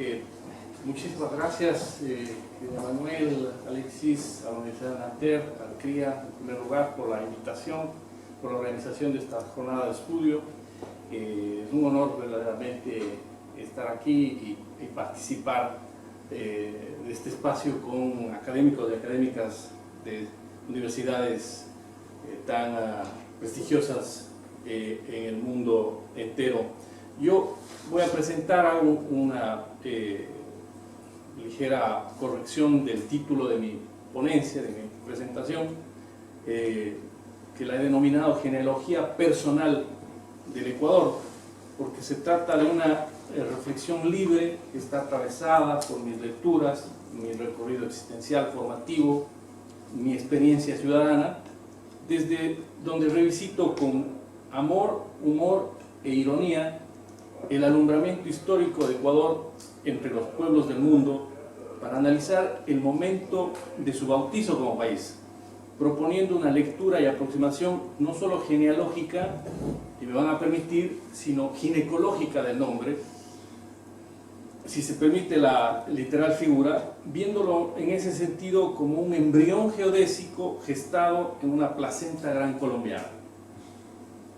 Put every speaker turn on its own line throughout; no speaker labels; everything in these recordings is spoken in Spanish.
Eh, Muchísimas gracias, Manuel, Alexis, a la Universidad de Nanterre, al CRIA, en primer lugar, por la invitación, por la organización de esta jornada de estudio. Es un honor verdaderamente estar aquí y participar de este espacio con académicos y académicas de universidades tan prestigiosas en el mundo entero. Yo voy a presentar una ligera corrección del título de mi ponencia, de mi presentación, que la he denominado Genealogía Personal del Ecuador, porque se trata de una reflexión libre que está atravesada por mis lecturas, mi recorrido existencial formativo, mi experiencia ciudadana, desde donde revisito con amor, humor e ironía el alumbramiento histórico de Ecuador entre los pueblos del mundo para analizar el momento de su bautizo como país, proponiendo una lectura y aproximación no solo genealógica, y me van a permitir, sino ginecológica del nombre, si se permite la literal figura, viéndolo en ese sentido como un embrión geodésico gestado en una placenta gran colombiana,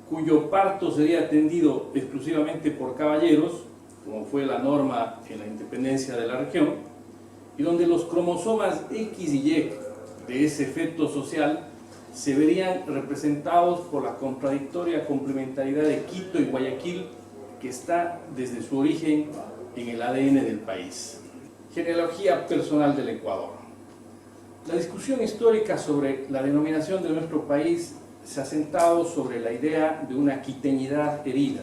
cuyo parto sería atendido exclusivamente por caballeros, como fue la norma en la independencia de la región, y donde los cromosomas X y Y de ese feto social se verían representados por la contradictoria complementariedad de Quito y Guayaquil, que está desde su origen en el ADN del país. Genealogía personal del Ecuador. La discusión histórica sobre la denominación de nuestro país se ha sentado sobre la idea de una quiteñidad herida.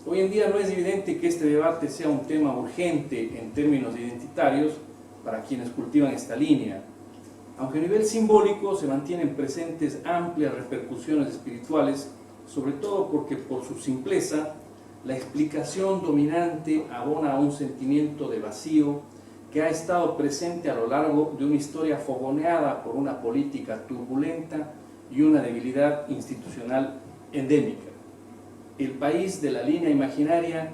Hoy en día no es evidente que este debate sea un tema urgente en términos identitarios para quienes cultivan esta línea, aunque a nivel simbólico se mantienen presentes amplias repercusiones espirituales, sobre todo porque por su simpleza la explicación dominante abona a un sentimiento de vacío que ha estado presente a lo largo de una historia fogoneada por una política turbulenta y una debilidad institucional endémica. El país de la línea imaginaria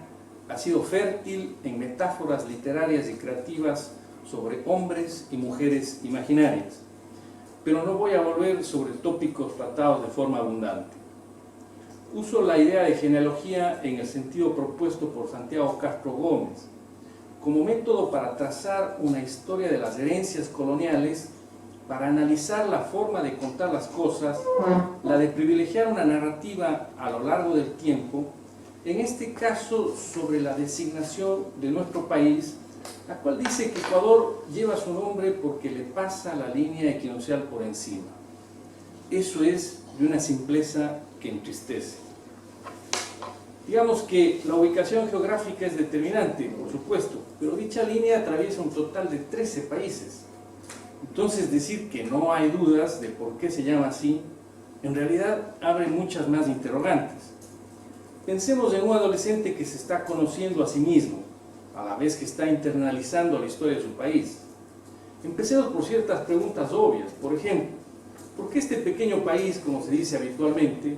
ha sido fértil en metáforas literarias y creativas sobre hombres y mujeres imaginarias, pero no voy a volver sobre tópicos tratados de forma abundante. Uso la idea de genealogía en el sentido propuesto por Santiago Castro Gómez, como método para trazar una historia de las herencias coloniales, para analizar la forma de contar las cosas, la de privilegiar una narrativa a lo largo del tiempo, en este caso sobre la designación de nuestro país, la cual dice que Ecuador lleva su nombre porque le pasa la línea equinoccial por encima. Eso es de una simpleza que entristece. Digamos que la ubicación geográfica es determinante, por supuesto, pero dicha línea atraviesa un total de 13 países. Entonces decir que no hay dudas de por qué se llama así, en realidad abre muchas más interrogantes. Pensemos en un adolescente que se está conociendo a sí mismo, a la vez que está internalizando la historia de su país. Empecemos por ciertas preguntas obvias. Por ejemplo, ¿por qué este pequeño país, como se dice habitualmente,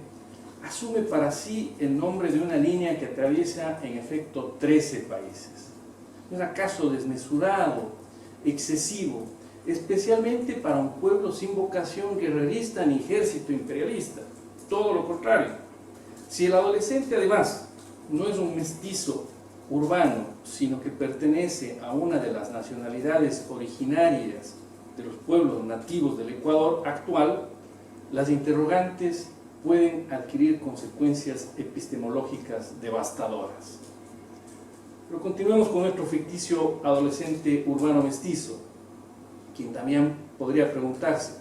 asume para sí el nombre de una línea que atraviesa en efecto 13 países? ¿No es acaso desmesurado, excesivo, especialmente para un pueblo sin vocación guerrerista ni ejército imperialista? Todo lo contrario. Si el adolescente además no es un mestizo urbano, sino que pertenece a una de las nacionalidades originarias de los pueblos nativos del Ecuador actual, las interrogantes pueden adquirir consecuencias epistemológicas devastadoras. Pero continuemos con nuestro ficticio adolescente urbano mestizo, quien también podría preguntarse,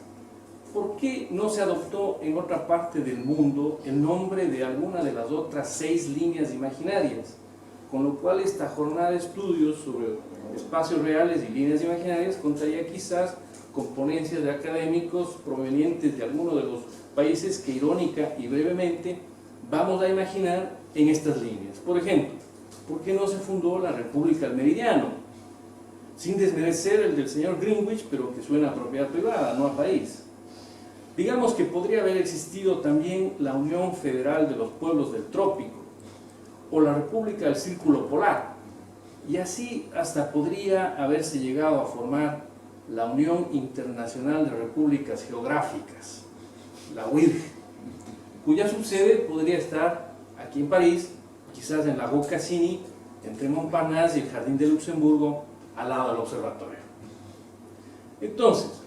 ¿por qué no se adoptó en otra parte del mundo el nombre de alguna de las otras 6 líneas imaginarias? Con lo cual esta jornada de estudios sobre espacios reales y líneas imaginarias contaría quizás con ponencias de académicos provenientes de algunos de los países que irónica y brevemente vamos a imaginar en estas líneas. Por ejemplo, ¿por qué no se fundó la República del Meridiano? Sin desmerecer el del señor Greenwich, pero que suena a propiedad privada, no a país. Digamos que podría haber existido también la Unión Federal de los Pueblos del Trópico, o la República del Círculo Polar, y así hasta podría haberse llegado a formar la Unión Internacional de Repúblicas Geográficas, la UIRG, cuya subsede podría estar aquí en París, quizás en la Rue Cassini, entre Montparnasse y el Jardín de Luxemburgo, al lado del observatorio. Entonces,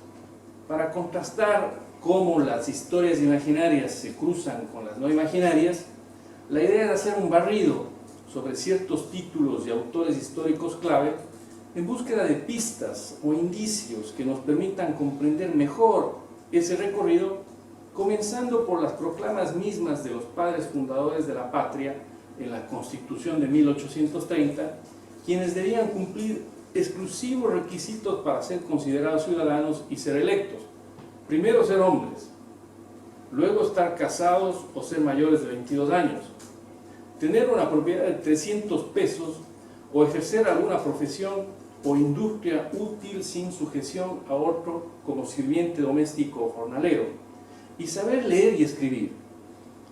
para contrastar cómo las historias imaginarias se cruzan con las no imaginarias, la idea es hacer un barrido sobre ciertos títulos y autores históricos clave en búsqueda de pistas o indicios que nos permitan comprender mejor ese recorrido, comenzando por las proclamas mismas de los padres fundadores de la patria en la Constitución de 1830, quienes debían cumplir exclusivos requisitos para ser considerados ciudadanos y ser electos. Primero, ser hombres, luego estar casados o ser mayores de 22 años, tener una propiedad de 300 pesos o ejercer alguna profesión o industria útil sin sujeción a otro como sirviente doméstico o jornalero, y saber leer y escribir.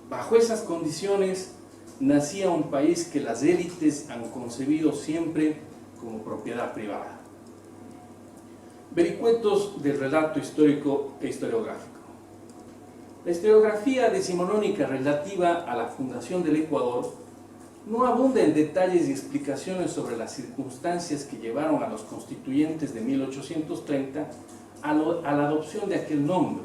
Bajo esas condiciones nacía un país que las élites han concebido siempre como propiedad privada. Vericuetos del relato histórico e historiográfico. La historiografía decimonónica relativa a la fundación del Ecuador no abunda en detalles y explicaciones sobre las circunstancias que llevaron a los constituyentes de 1830 a la adopción de aquel nombre,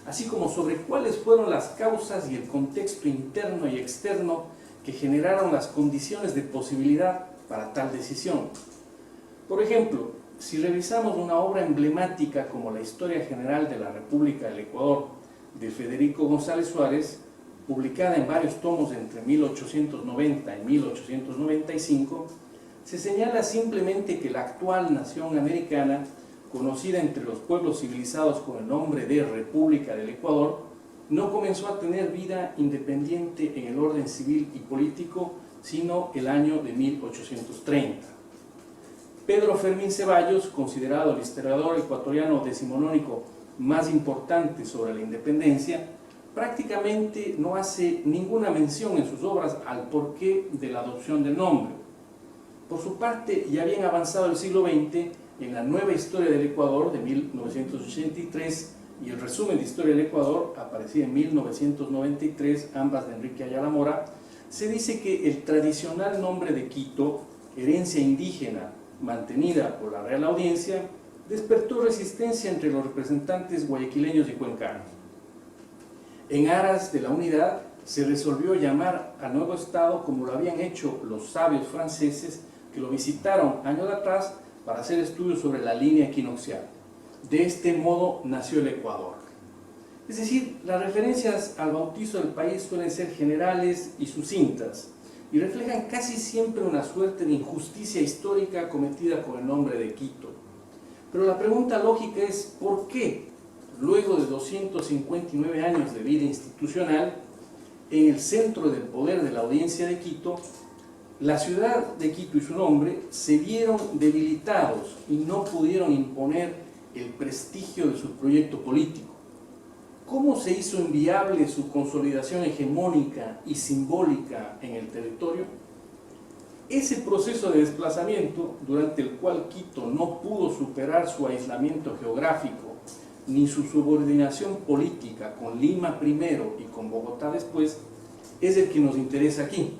así como sobre cuáles fueron las causas y el contexto interno y externo que generaron las condiciones de posibilidad para tal decisión. Por ejemplo, si revisamos una obra emblemática como la Historia General de la República del Ecuador de Federico González Suárez, publicada en varios tomos entre 1890 y 1895, se señala simplemente que la actual nación americana, conocida entre los pueblos civilizados con el nombre de República del Ecuador, no comenzó a tener vida independiente en el orden civil y político sino el año de 1830. Pedro Fermín Ceballos, considerado el historiador ecuatoriano decimonónico más importante sobre la independencia, prácticamente no hace ninguna mención en sus obras al porqué de la adopción del nombre. Por su parte, ya bien avanzado el siglo XX, en la Nueva Historia del Ecuador de 1983 y el Resumen de Historia del Ecuador, aparecida en 1993, ambas de Enrique Ayala Mora, se dice que el tradicional nombre de Quito, herencia indígena mantenida por la Real Audiencia, despertó resistencia entre los representantes guayaquileños y cuencanos. En aras de la unidad, se resolvió llamar al nuevo estado como lo habían hecho los sabios franceses que lo visitaron años atrás para hacer estudios sobre la línea equinoccial. De este modo nació el Ecuador. Es decir, las referencias al bautizo del país suelen ser generales y sucintas y reflejan casi siempre una suerte de injusticia histórica cometida con el nombre de Quito. Pero la pregunta lógica es ¿por qué, luego de 259 años de vida institucional, en el centro del poder de la Audiencia de Quito, la ciudad de Quito y su nombre se vieron debilitados y no pudieron imponer el prestigio de su proyecto político? ¿Cómo se hizo inviable su consolidación hegemónica y simbólica en el territorio? Ese proceso de desplazamiento, durante el cual Quito no pudo superar su aislamiento geográfico ni su subordinación política con Lima primero y con Bogotá después, es el que nos interesa aquí,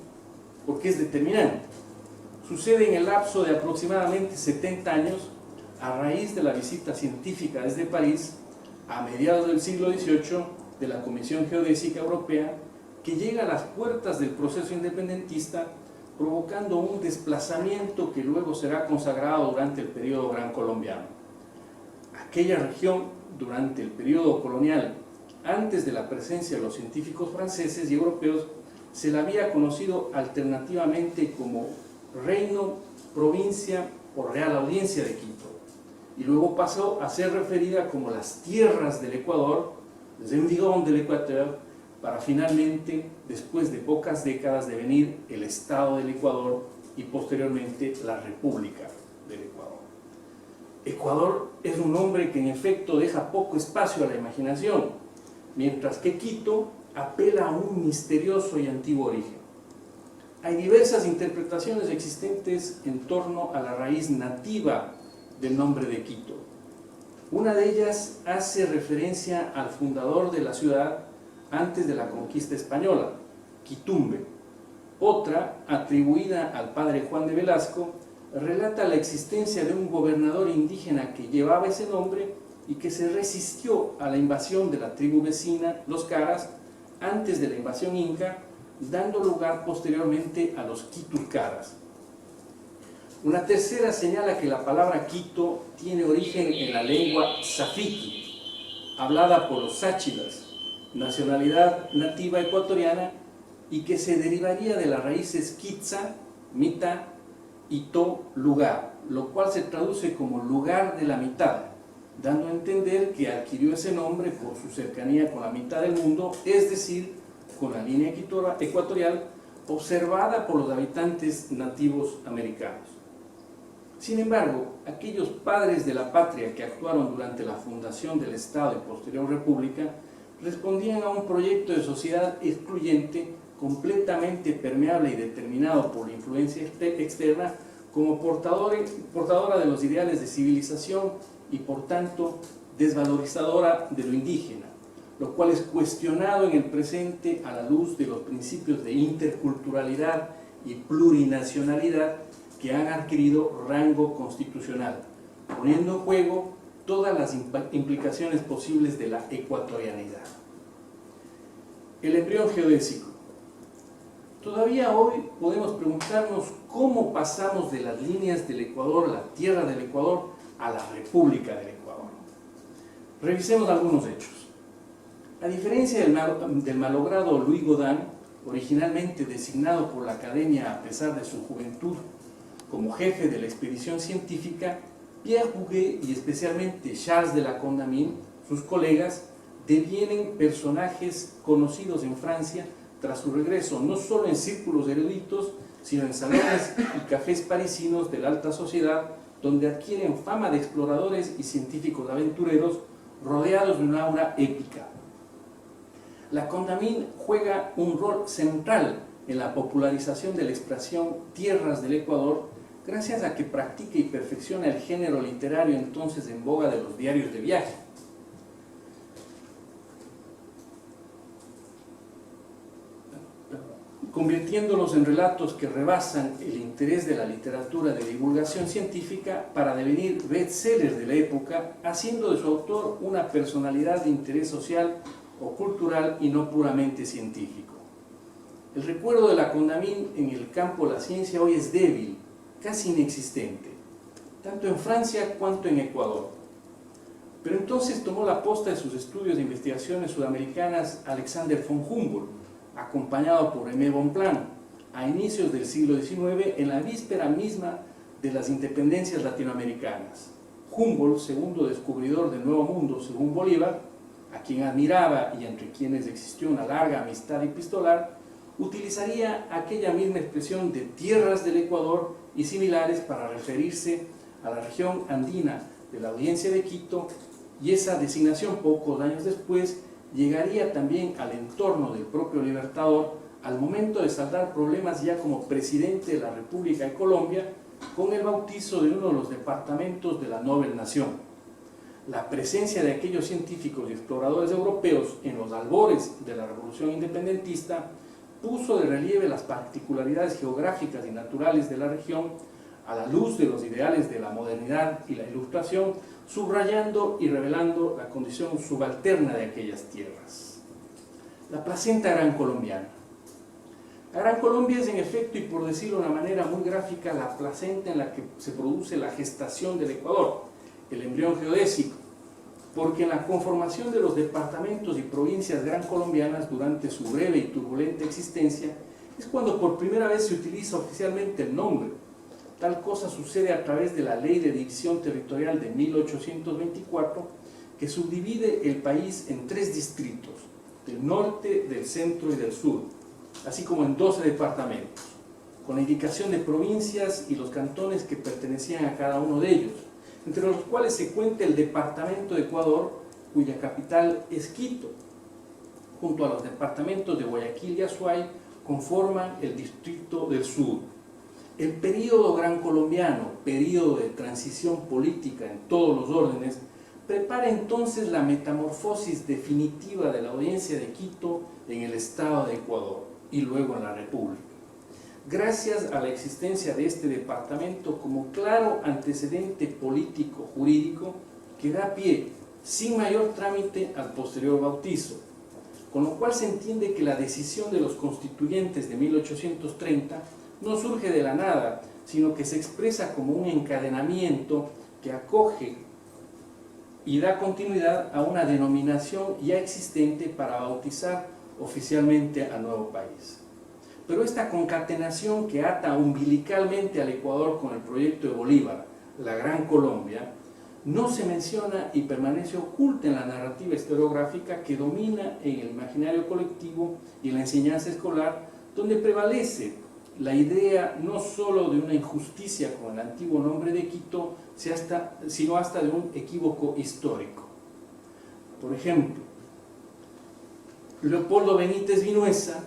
porque es determinante. Sucede en el lapso de aproximadamente 70 años, a raíz de la visita científica desde París, a mediados del siglo XVIII, de la Comisión Geodésica Europea, que llega a las puertas del proceso independentista, provocando un desplazamiento que luego será consagrado durante el periodo gran colombiano. Aquella región, durante el periodo colonial, antes de la presencia de los científicos franceses y europeos, se la había conocido alternativamente como Reino, Provincia o Real Audiencia de Quito, y luego pasó a ser referida como las tierras del Ecuador, les Environs del Équateur, para finalmente, después de pocas décadas, devenir el Estado del Ecuador y posteriormente la República del Ecuador. Ecuador es un nombre que en efecto deja poco espacio a la imaginación, mientras que Quito apela a un misterioso y antiguo origen. Hay diversas interpretaciones existentes en torno a la raíz nativa del nombre de Quito. Una de ellas hace referencia al fundador de la ciudad antes de la conquista española, Quitumbe. Otra, atribuida al padre Juan de Velasco, relata la existencia de un gobernador indígena que llevaba ese nombre y que se resistió a la invasión de la tribu vecina, los Caras, antes de la invasión inca, dando lugar posteriormente a los Quiturcaras. Una tercera señala que la palabra Quito tiene origen en la lengua safiki, hablada por los sáchilas, nacionalidad nativa ecuatoriana, y que se derivaría de las raíces quitza, mitad, y to, lugar, lo cual se traduce como lugar de la mitad, dando a entender que adquirió ese nombre por su cercanía con la mitad del mundo, es decir, con la línea ecuatorial observada por los habitantes nativos americanos. Sin embargo, aquellos padres de la patria que actuaron durante la fundación del Estado y posterior República respondían a un proyecto de sociedad excluyente, completamente permeable y determinado por la influencia externa, como portadora de los ideales de civilización y por tanto desvalorizadora de lo indígena, lo cual es cuestionado en el presente a la luz de los principios de interculturalidad y plurinacionalidad que han adquirido rango constitucional, poniendo en juego todas las implicaciones posibles de la ecuatorianidad. El embrión geodésico. Todavía hoy podemos preguntarnos cómo pasamos de las líneas del Ecuador, la tierra del Ecuador, a la República del Ecuador. Revisemos algunos hechos. A diferencia del malogrado Louis Gaudin, originalmente designado por la Academia a pesar de su juventud como jefe de la expedición científica, Pierre Bouguer y especialmente Charles de la Condamine, sus colegas, devienen personajes conocidos en Francia tras su regreso no solo en círculos eruditos, sino en salones y cafés parisinos de la alta sociedad, donde adquieren fama de exploradores y científicos aventureros rodeados de una aura épica. La Condamine juega un rol central en la popularización de la expresión tierras del Ecuador, gracias a que practica y perfecciona el género literario entonces en boga de los diarios de viaje. Convirtiéndolos en relatos que rebasan el interés de la literatura de divulgación científica para devenir bestsellers de la época, haciendo de su autor una personalidad de interés social o cultural y no puramente científico. El recuerdo de la Condamine en el campo de la ciencia hoy es débil, casi inexistente, tanto en Francia cuanto en Ecuador. Pero entonces tomó la posta de sus estudios de investigaciones sudamericanas Alexander von Humboldt, acompañado por Aimé Bonpland, a inicios del siglo XIX, en la víspera misma de las independencias latinoamericanas. Humboldt, segundo descubridor del Nuevo Mundo según Bolívar, a quien admiraba y entre quienes existió una larga amistad epistolar, utilizaría aquella misma expresión de tierras del Ecuador y similares para referirse a la región andina de la Audiencia de Quito, y esa designación pocos años después llegaría también al entorno del propio Libertador al momento de saldar problemas ya como presidente de la República de Colombia con el bautizo de uno de los departamentos de la Nobel Nación. La presencia de aquellos científicos y exploradores europeos en los albores de la Revolución Independentista puso de relieve las particularidades geográficas y naturales de la región a la luz de los ideales de la modernidad y la ilustración, subrayando y revelando la condición subalterna de aquellas tierras. La placenta gran colombiana. La Gran Colombia es en efecto, y por decirlo de una manera muy gráfica, la placenta en la que se produce la gestación del Ecuador, el embrión geodésico, porque en la conformación de los departamentos y provincias gran colombianas durante su breve y turbulenta existencia es cuando por primera vez se utiliza oficialmente el nombre. Tal cosa sucede a través de la Ley de División Territorial de 1824, que subdivide el país en 3 distritos, del norte, del centro y del sur, así como en 12 departamentos, con la indicación de provincias y los cantones que pertenecían a cada uno de ellos, entre los cuales se cuenta el departamento de Ecuador, cuya capital es Quito, junto a los departamentos de Guayaquil y Azuay, conforman el Distrito del Sur. El período gran colombiano, período de transición política en todos los órdenes, prepara entonces la metamorfosis definitiva de la audiencia de Quito en el Estado de Ecuador y luego en la República, gracias a la existencia de este departamento como claro antecedente político-jurídico que da pie, sin mayor trámite, al posterior bautizo, con lo cual se entiende que la decisión de los constituyentes de 1830 no surge de la nada, sino que se expresa como un encadenamiento que acoge y da continuidad a una denominación ya existente para bautizar oficialmente al nuevo país. Pero esta concatenación que ata umbilicalmente al Ecuador con el proyecto de Bolívar, la Gran Colombia, no se menciona y permanece oculta en la narrativa historiográfica que domina en el imaginario colectivo y en la enseñanza escolar, donde prevalece la idea no solo de una injusticia con el antiguo nombre de Quito, sino hasta de un equívoco histórico. Por ejemplo, Leopoldo Benítez Vinuesa,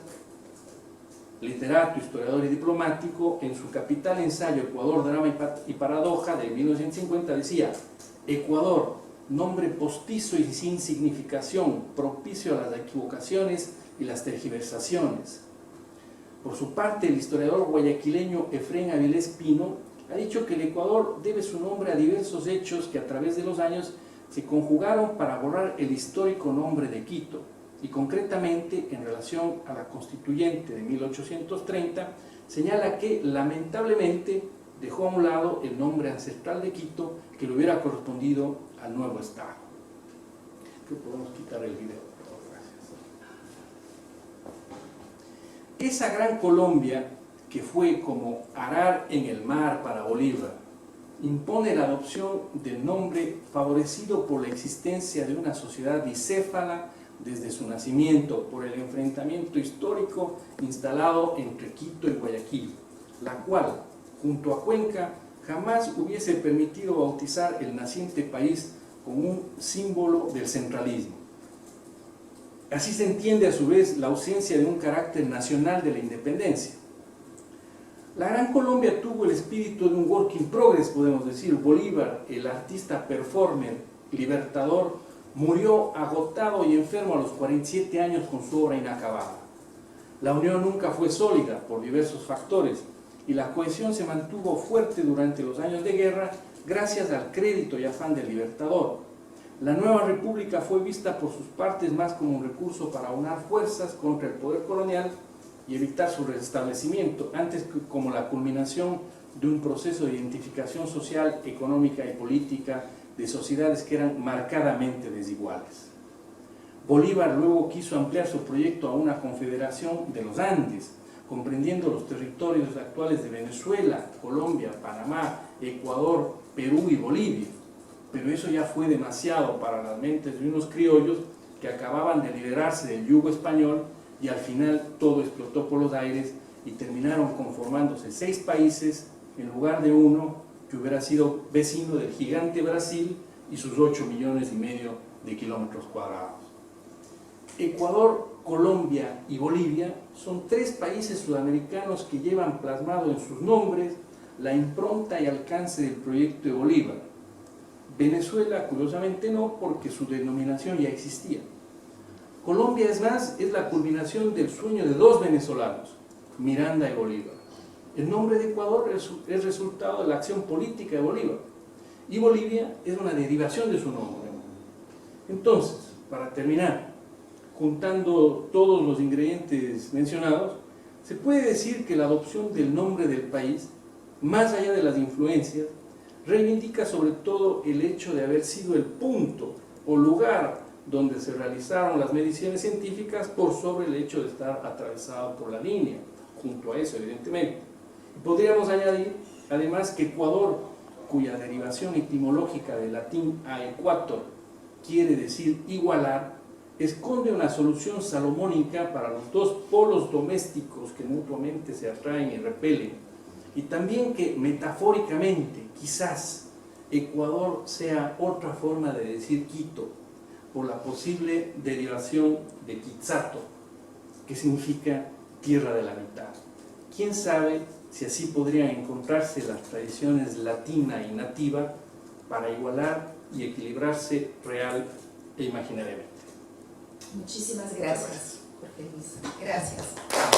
literato, historiador y diplomático, en su capital ensayo Ecuador, Drama y Paradoja de 1950 decía: Ecuador, nombre postizo y sin significación, propicio a las equivocaciones y las tergiversaciones. Por su parte, el historiador guayaquileño Efrén Avilés Pino ha dicho que el Ecuador debe su nombre a diversos hechos que a través de los años se conjugaron para borrar el histórico nombre de Quito, y concretamente en relación a la constituyente de 1830, señala que lamentablemente dejó a un lado el nombre ancestral de Quito que le hubiera correspondido al nuevo Estado. Creo que podemos quitar el video. Gracias. Esa Gran Colombia, que fue como arar en el mar para Bolívar, impone la adopción del nombre favorecido por la existencia de una sociedad bicéfala desde su nacimiento, por el enfrentamiento histórico instalado entre Quito y Guayaquil, la cual, junto a Cuenca, jamás hubiese permitido bautizar el naciente país como un símbolo del centralismo. Así se entiende a su vez la ausencia de un carácter nacional de la independencia. La Gran Colombia tuvo el espíritu de un work in progress, podemos decir. Bolívar, el artista performer, libertador, murió agotado y enfermo a los 47 años con su obra inacabada. La unión nunca fue sólida por diversos factores y la cohesión se mantuvo fuerte durante los años de guerra gracias al crédito y afán del libertador. La nueva república fue vista por sus partes más como un recurso para aunar fuerzas contra el poder colonial y evitar su restablecimiento, antes que como la culminación de un proceso de identificación social, económica y política de sociedades que eran marcadamente desiguales. Bolívar luego quiso ampliar su proyecto a una confederación de los Andes, comprendiendo los territorios actuales de Venezuela, Colombia, Panamá, Ecuador, Perú y Bolivia. Pero eso ya fue demasiado para las mentes de unos criollos que acababan de liberarse del yugo español y al final todo explotó por los aires y terminaron conformándose 6 países en lugar de uno que hubiera sido vecino del gigante Brasil y sus 8,5 millones de kilómetros cuadrados. Ecuador, Colombia y Bolivia son 3 países sudamericanos que llevan plasmado en sus nombres la impronta y alcance del proyecto de Bolívar. Venezuela, curiosamente no, porque su denominación ya existía. Colombia, es más, es la culminación del sueño de 2 venezolanos, Miranda y Bolívar. El nombre de Ecuador es resultado de la acción política de Bolívar, y Bolivia es una derivación de su nombre. Entonces, para terminar, juntando todos los ingredientes mencionados, se puede decir que la adopción del nombre del país, más allá de las influencias, reivindica sobre todo el hecho de haber sido el punto o lugar donde se realizaron las mediciones científicas por sobre el hecho de estar atravesado por la línea, junto a eso evidentemente. Podríamos añadir además que Ecuador, cuya derivación etimológica del latín a equator quiere decir igualar, esconde una solución salomónica para los 2 polos domésticos que mutuamente se atraen y repelen, y también que metafóricamente quizás Ecuador sea otra forma de decir Quito, por la posible derivación de Quitzato, que significa tierra de la mitad. ¿Quién sabe si así podrían encontrarse las tradiciones latina y nativa para igualar y equilibrarse real e imaginariamente?
Muchísimas gracias, Jorge Luis. Gracias.